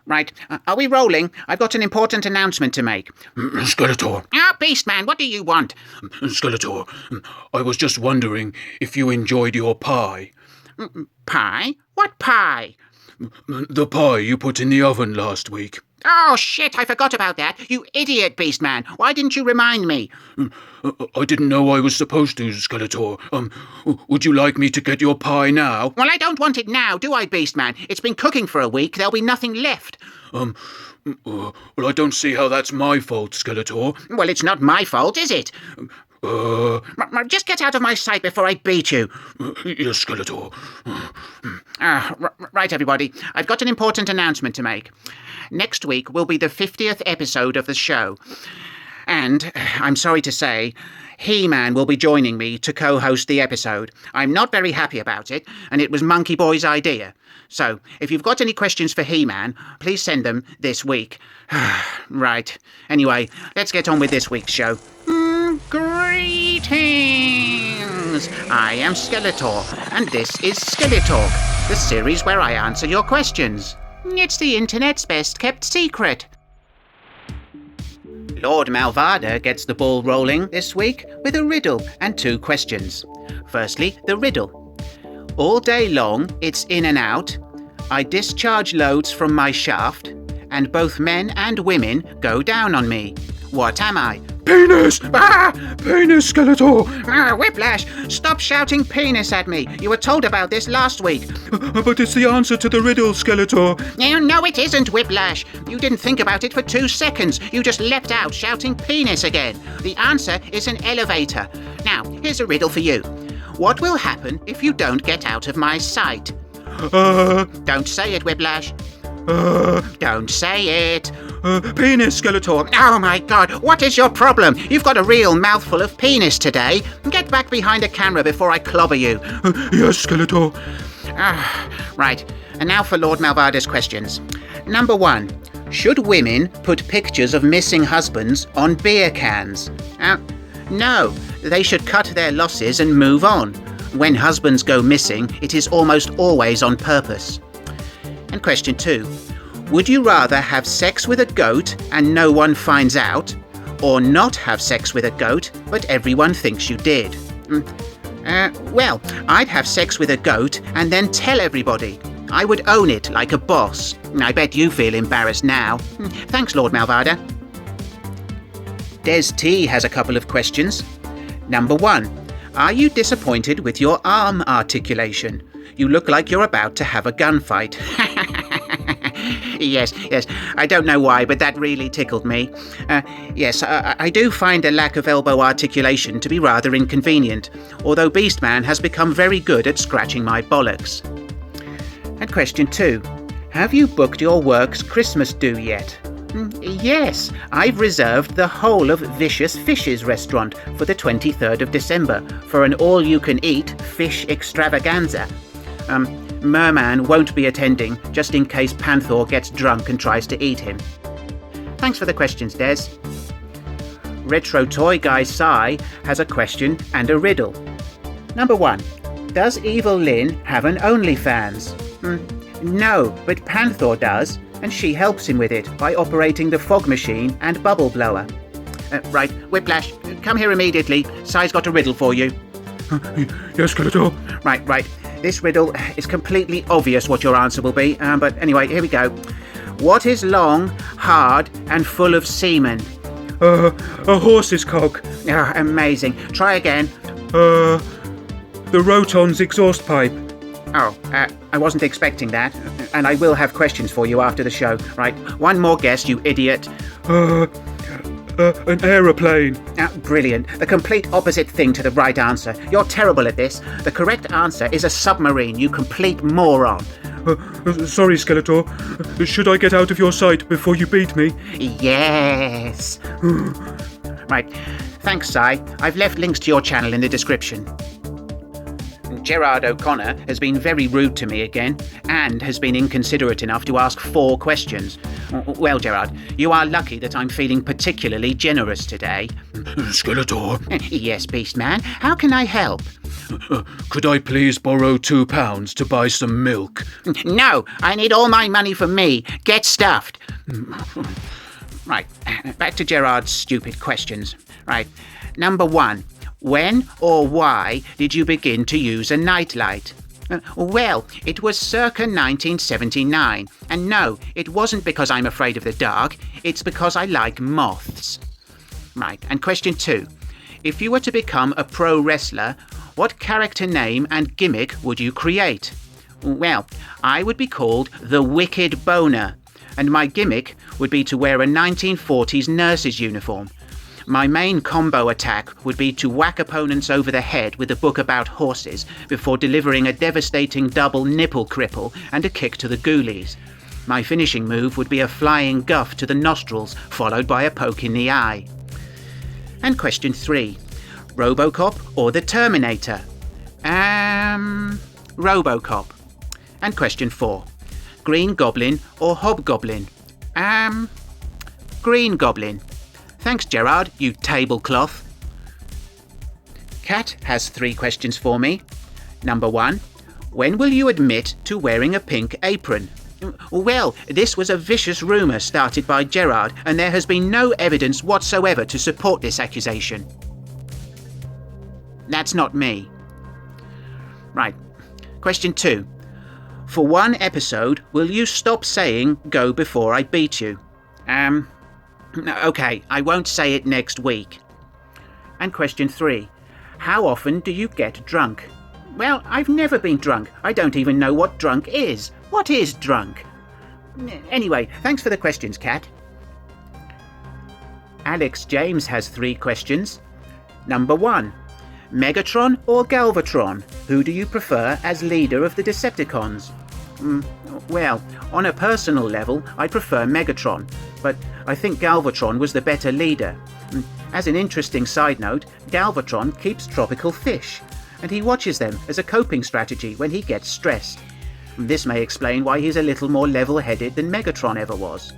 Right, are we rolling? I've got an important announcement to make. Skeletor. Beastman, what do you want? Skeletor, I was just wondering if you enjoyed your pie. Pie? What pie? The pie you put in the oven last week. Oh, shit, I forgot about that. You idiot, Beastman. Why didn't you remind me? I didn't know I was supposed to, Skeletor. Would you like me to get your pie now? Well, I don't want it now, do I, Beastman? It's been cooking for a week. There'll be nothing left. Well, I don't see how that's my fault, Skeletor. Well, it's not my fault, is it? Just get out of my sight before I beat you. Yes, Skeletor. Right, everybody. I've got an important announcement to make. Next week will be the 50th episode of the show. And, I'm sorry to say, He-Man will be joining me to co-host the episode. I'm not very happy about it, and it was Monkeyboy's idea. So, if you've got any questions for He-Man, please send them this week. Right. Anyway, let's get on with this week's show. Greetings! I am Skeletor, and this is SkeleTalk, the series where I answer your questions. It's the internet's best-kept secret. Lord Malvada gets the ball rolling this week with a riddle and 2 questions. Firstly, the riddle. All day long, it's in and out. I discharge loads from my shaft, and both men and women go down on me. What am I? Penis! Penis, Skeletor! Whiplash! Stop shouting penis at me! You were told about this last week. But it's the answer to the riddle, Skeletor. No, it isn't, Whiplash. You didn't think about it for 2 seconds. You just leapt out shouting penis again. The answer is an elevator. Now, here's a riddle for you. What will happen if you don't get out of my sight? Don't say it, Whiplash. Don't say it. Penis, Skeletor. Oh my god, what is your problem? You've got a real mouthful of penis today. Get back behind the camera before I clobber you. Yes, Skeletor. Right, and now for Lord Malvada's questions. Number 1. Should women put pictures of missing husbands on beer cans? No, they should cut their losses and move on. When husbands go missing, it is almost always on purpose. And question 2. Would you rather have sex with a goat and no one finds out, or not have sex with a goat but everyone thinks you did? Well, I'd have sex with a goat and then tell everybody. I would own it like a boss. I bet you feel embarrassed now. Thanks, Lord Malvada. Des T has a couple of questions. Number 1. Are you disappointed with your arm articulation? You look like you're about to have a gunfight. Yes, I don't know why, but that really tickled me. Yes, I do find a lack of elbow articulation to be rather inconvenient, although Beastman has become very good at scratching my bollocks. And question 2. Have you booked your work's Christmas do yet? Yes, I've reserved the whole of Vicious Fish's restaurant for the 23rd of December for an all-you-can-eat fish extravaganza. Merman won't be attending, just in case Panther gets drunk and tries to eat him. Thanks for the questions, Des. Retro Toy Guy Sai has a question and a riddle. Number 1. Does Evil Lynn have an OnlyFans? No, but Panther does, and she helps him with it by operating the fog machine and bubble blower. Right, Whiplash, come here immediately. Sai's got a riddle for you. Yes, Skeletor. Right. This riddle is completely obvious what your answer will be, but anyway, here we go. What is long, hard, and full of semen? A horse's cock. Oh, amazing. Try again. The Roton's exhaust pipe. Oh, I wasn't expecting that, and I will have questions for you after the show. Right, one more guess, you idiot. An aeroplane. Brilliant. The complete opposite thing to the right answer. You're terrible at this. The correct answer is a submarine, you complete moron. Sorry, Skeletor. Should I get out of your sight before you beat me? Yes. Right. Thanks, Sai. I've left links to your channel in the description. Gerard O'Connor has been very rude to me again, and has been inconsiderate enough to ask 4 questions. Well, Gerard, you are lucky that I'm feeling particularly generous today. Skeletor? Yes, Beastman. How can I help? Could I please borrow £2 to buy some milk? No, I need all my money for me. Get stuffed. Right, back to Gerard's stupid questions. Right, number 1. When or why did you begin to use a nightlight? Well, it was circa 1979. And no, it wasn't because I'm afraid of the dark. It's because I like moths. Right, and question 2. If you were to become a pro wrestler, what character name and gimmick would you create? Well, I would be called the Wicked Boner, and my gimmick would be to wear a 1940s nurse's uniform. My main combo attack would be to whack opponents over the head with a book about horses before delivering a devastating double nipple cripple and a kick to the ghoulies. My finishing move would be a flying guff to the nostrils, followed by a poke in the eye. And question 3. Robocop or the Terminator? Robocop. And question 4. Green Goblin or Hobgoblin? Green Goblin. Thanks, Gerard, you tablecloth. Kat has 3 questions for me. Number 1. When will you admit to wearing a pink apron? Well, this was a vicious rumour started by Gerard, and there has been no evidence whatsoever to support this accusation. That's not me. Right. Question 2. For 1 episode, will you stop saying, "Go before I beat you"? Okay, I won't say it next week. And question 3. How often do you get drunk? Well, I've never been drunk. I don't even know what drunk is. What is drunk? Anyway, thanks for the questions, Kat. Alex James has 3 questions. Number 1. Megatron or Galvatron? Who do you prefer as leader of the Decepticons? Well, on a personal level, I prefer Megatron, but I think Galvatron was the better leader. As an interesting side note, Galvatron keeps tropical fish, and he watches them as a coping strategy when he gets stressed. This may explain why he's a little more level-headed than Megatron ever was.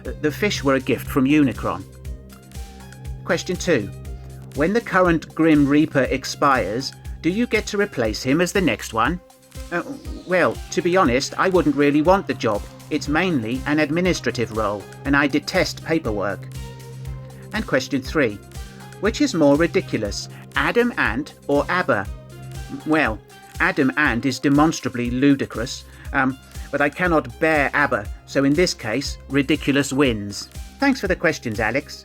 The fish were a gift from Unicron. Question 2. When the current Grim Reaper expires, do you get to replace him as the next one? Well, to be honest, I wouldn't really want the job. It's mainly an administrative role, and I detest paperwork. And question 3. Which is more ridiculous, Adam Ant or ABBA? Well, Adam Ant is demonstrably ludicrous, but I cannot bear ABBA, so in this case, ridiculous wins. Thanks for the questions, Alex.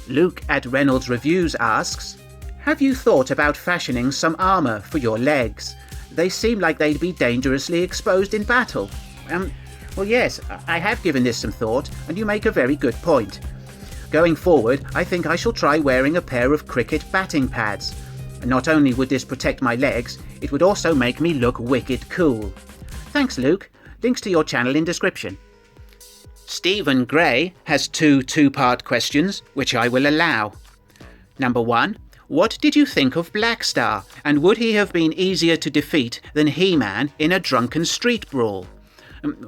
Luke at Reynolds Reviews asks, have you thought about fashioning some armour for your legs? They seem like they'd be dangerously exposed in battle. Well, yes, I have given this some thought, and you make a very good point. Going forward, I think I shall try wearing a pair of cricket batting pads. Not only would this protect my legs, it would also make me look wicked cool. Thanks, Luke. Links to your channel in description. Stephen Gray has 2 two-part questions, which I will allow. Number 1. What did you think of Blackstar, and would he have been easier to defeat than He-Man in a drunken street brawl?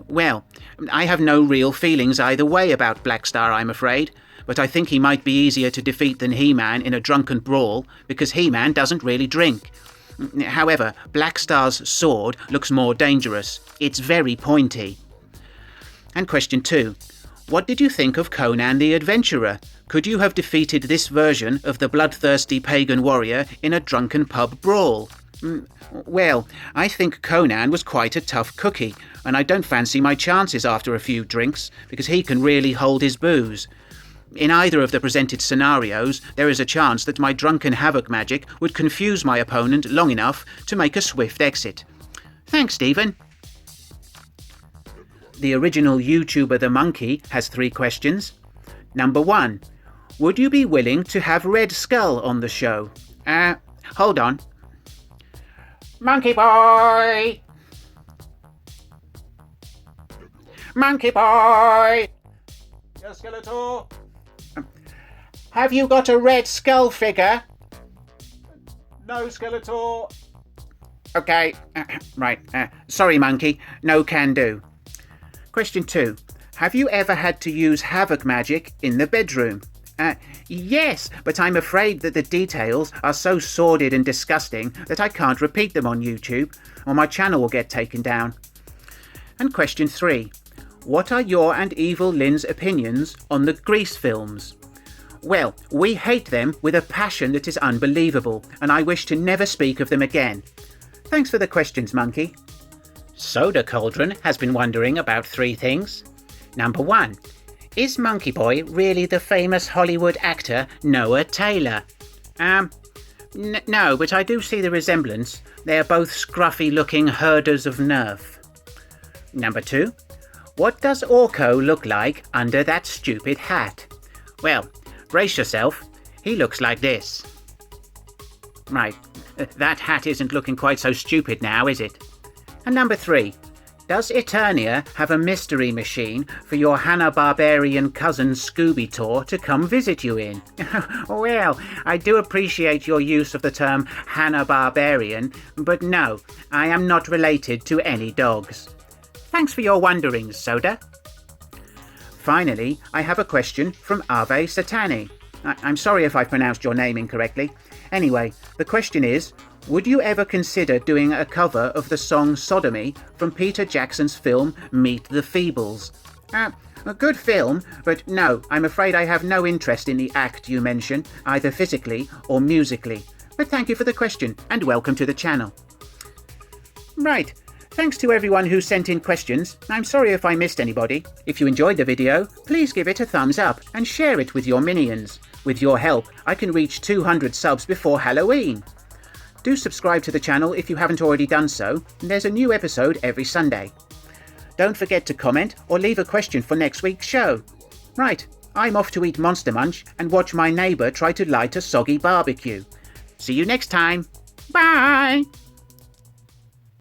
Well, I have no real feelings either way about Blackstar, I'm afraid, but I think he might be easier to defeat than He-Man in a drunken brawl, because He-Man doesn't really drink. However, Blackstar's sword looks more dangerous. It's very pointy. And question 2. What did you think of Conan the Adventurer? Could you have defeated this version of the bloodthirsty pagan warrior in a drunken pub brawl? Well, I think Conan was quite a tough cookie, and I don't fancy my chances after a few drinks, because he can really hold his booze. In either of the presented scenarios, there is a chance that my drunken havoc magic would confuse my opponent long enough to make a swift exit. Thanks, Stephen. The original YouTuber The Monkey has 3 questions. Number 1. Would you be willing to have Red Skull on the show? Hold on. Monkey Boy! Monkey Boy! Yes, Skeletor? Have you got a Red Skull figure? No, Skeletor. Okay, right. Sorry, Monkey. No can do. Question 2. Have you ever had to use havoc magic in the bedroom? Yes, but I'm afraid that the details are so sordid and disgusting that I can't repeat them on YouTube, or my channel will get taken down. And question 3. What are your and Evil Lynn's opinions on the Grease films? Well, we hate them with a passion that is unbelievable, and I wish to never speak of them again. Thanks for the questions, Monkey. Soda Cauldron has been wondering about 3 things. Number 1. Is Monkey Boy really the famous Hollywood actor Noah Taylor? No, but I do see the resemblance. They are both scruffy-looking herders of Nerf. Number 2. What does Orko look like under that stupid hat? Well, brace yourself. He looks like this. Right, that hat isn't looking quite so stupid now, is it? And number 3. Does Eternia have a mystery machine for your Hanna-Barbarian cousin Scooby-Tor to come visit you in? Well, I do appreciate your use of the term Hanna-Barbarian, but no, I am not related to any dogs. Thanks for your wonderings, Soda. Finally, I have a question from Ave Satani. I'm sorry if I pronounced your name incorrectly. Anyway, the question is, would you ever consider doing a cover of the song Sodomy from Peter Jackson's film Meet the Feebles? A good film, but no, I'm afraid I have no interest in the act you mention, either physically or musically. But thank you for the question, and welcome to the channel. Right, thanks to everyone who sent in questions. I'm sorry if I missed anybody. If you enjoyed the video, please give it a thumbs up and share it with your minions. With your help, I can reach 200 subs before Halloween. Do subscribe to the channel if you haven't already done so. There's a new episode every Sunday. Don't forget to comment or leave a question for next week's show. Right, I'm off to eat Monster Munch and watch my neighbour try to light a soggy barbecue. See you next time. Bye!